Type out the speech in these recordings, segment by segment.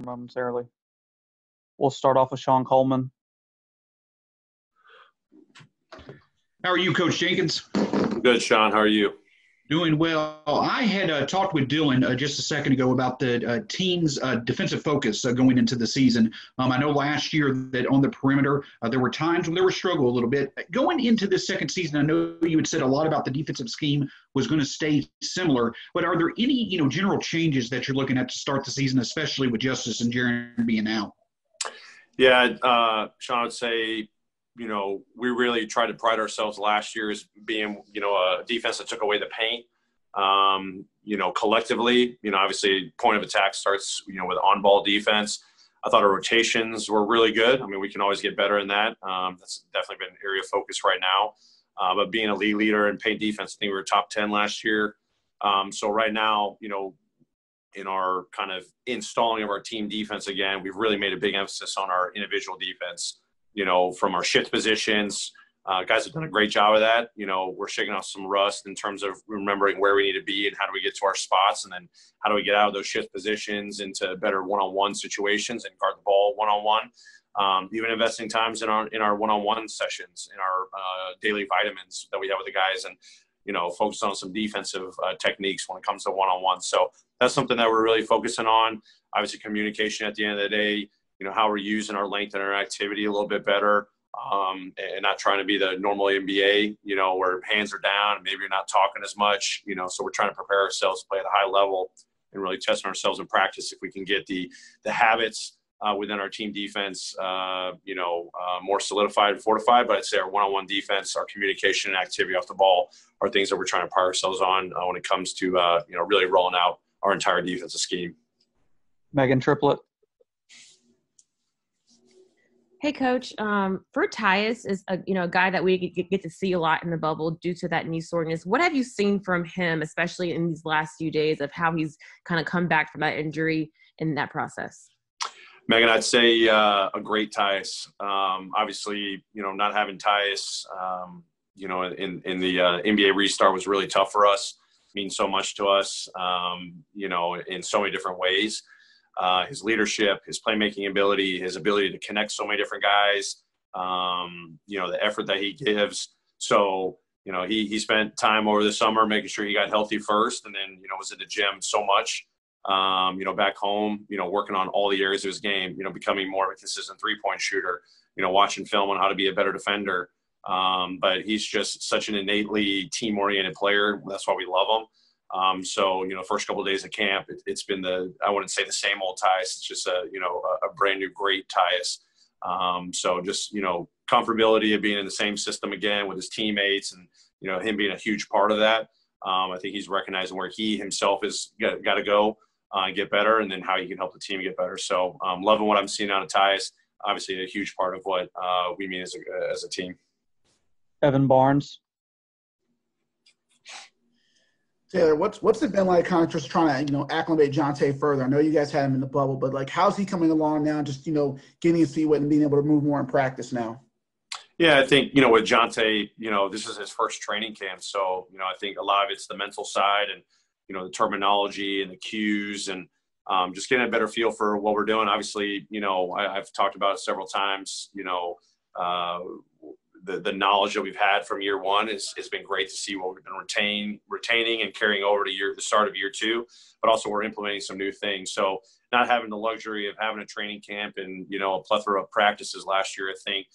momentarily. We'll start off with Sean Coleman. How are you, Coach Jenkins? Good, Sean. How are you? Doing well. I had talked with Dylan just a second ago about the team's defensive focus going into the season. I know last year that on the perimeter, there were times when there was struggle a little bit. Going into this second season, I know you had said a lot about the defensive scheme was going to stay similar, but are there any, general changes that you're looking at to start the season, especially with Justice and Jaren being out? Yeah, Sean, I would say, we really tried to pride ourselves last year as being, a defense that took away the paint. Collectively, obviously point of attack starts, with on-ball defense. I thought our rotations were really good. I mean, we can always get better in that. That's definitely been an area of focus right now. But being a league leader in paint defense, I think we were top 10 last year. So right now, in our kind of installing of our team defense again, we've really made a big emphasis on our individual defense. From our shift positions, guys have done a great job of that. We're shaking off some rust in terms of remembering where we need to be and how do we get to our spots, and then how do we get out of those shift positions into better one-on-one situations and guard the ball one-on-one. Even investing times in our one-on-one sessions, in our daily vitamins that we have with the guys, and focus on some defensive techniques when it comes to one-on-one. So that's something that we're really focusing on. Obviously, communication at the end of the day. How we're using our length and our activity a little bit better, and not trying to be the normal NBA, where hands are down and maybe you're not talking as much, so we're trying to prepare ourselves to play at a high level and really testing ourselves in practice if we can get the habits within our team defense, more solidified and fortified. But I'd say our one-on-one defense, our communication and activity off the ball are things that we're trying to pride ourselves on when it comes to, really rolling out our entire defensive scheme. Megan Triplett. Hey, Coach. For Tyus is a guy that we get to see a lot in the bubble due to that knee soreness. What have you seen from him, especially in these last few days, of how he's kind of come back from that injury in that process? Megan, I'd say a great Tyus. Obviously, not having Tyus, in the NBA restart was really tough for us. Means so much to us, in so many different ways. His leadership, his playmaking ability, his ability to connect so many different guys, the effort that he gives. So, he spent time over the summer making sure he got healthy first, and then, was in the gym so much, back home, working on all the areas of his game, becoming more of a consistent three-point shooter, watching film on how to be a better defender. But he's just such an innately team-oriented player. That's why we love him. First couple of days of camp, it's been I wouldn't say the same old Tyus. It's just a brand new great Tyus. Comfortability of being in the same system again with his teammates and, him being a huge part of that. I think he's recognizing where he himself is got to go and get better, and then how he can help the team get better. So loving what I'm seeing out of Tyus, obviously a huge part of what we mean as a team. Evan Barnes. Taylor, what's it been like kind of just trying to, acclimate Jontay further? I know you guys had him in the bubble, but how's he coming along now, just, getting his feet wet and being able to move more in practice now? Yeah, I think, with Jontay, this is his first training camp. So, I think a lot of it's the mental side and, the terminology and the cues and just getting a better feel for what we're doing. Obviously, I've talked about it several times, the knowledge that we've had from year one has been great to see what we've been retaining and carrying over to the start of year two, but also we're implementing some new things. So not having the luxury of having a training camp and, a plethora of practices last year, I think,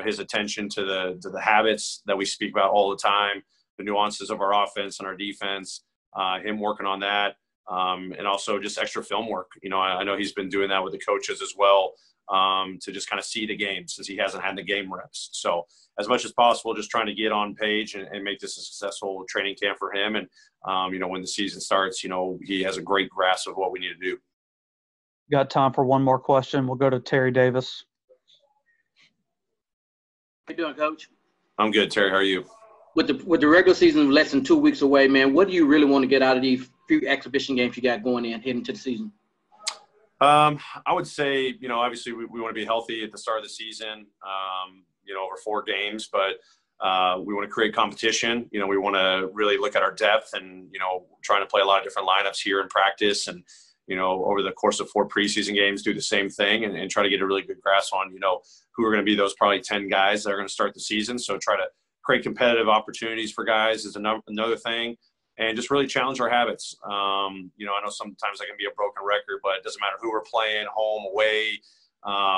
his attention to the habits that we speak about all the time, the nuances of our offense and our defense, him working on that, and also just extra film work. I know he's been doing that with the coaches as well, to just kind of see the game since he hasn't had the game reps. So as much as possible, just trying to get on page and make this a successful training camp for him. And, when the season starts, he has a great grasp of what we need to do. Got time for one more question. We'll go to Terry Davis. How you doing, Coach? I'm good, Terry. How are you? With the regular season less than 2 weeks away, man, what do you really want to get out of these few exhibition games you got going in heading to the season? I would say, obviously we want to be healthy at the start of the season, over 4 games, but we want to create competition. We want to really look at our depth and, trying to play a lot of different lineups here in practice and, over the course of 4 preseason games, do the same thing and try to get a really good grasp on, who are going to be those probably 10 guys that are going to start the season. So try to create competitive opportunities for guys is another thing, and just really challenge our habits. I know sometimes that can be a broken record, but it doesn't matter who we're playing, home, away,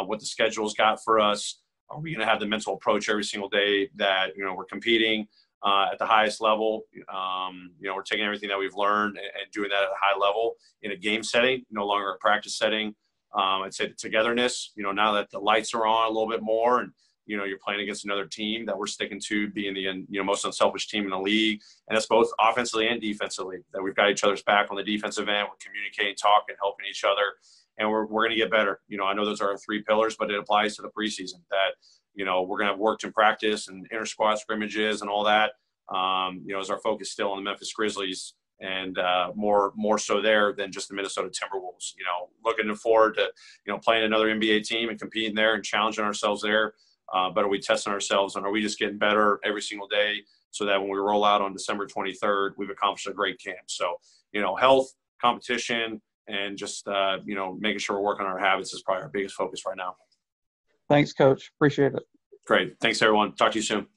what the schedule's got for us. Are we going to have the mental approach every single day that, we're competing at the highest level? We're taking everything that we've learned and doing that at a high level in a game setting, no longer a practice setting. I'd say the togetherness, now that the lights are on a little bit more and, you're playing against another team, that we're sticking to being the, most unselfish team in the league. And that's both offensively and defensively, that we've got each other's back on the defensive end. We're communicating, talking, helping each other. And we're going to get better. I know those are our 3 pillars, but it applies to the preseason that, we're going to have worked in practice and inter-squad scrimmages and all that. Is our focus still on the Memphis Grizzlies and more so there than just the Minnesota Timberwolves. Looking forward to, playing another NBA team and competing there and challenging ourselves there. But are we testing ourselves, and are we just getting better every single day so that when we roll out on December 23rd, we've accomplished a great camp? So, health, competition, and just, making sure we're working on our habits is probably our biggest focus right now. Thanks, Coach. Appreciate it. Great. Thanks, everyone. Talk to you soon.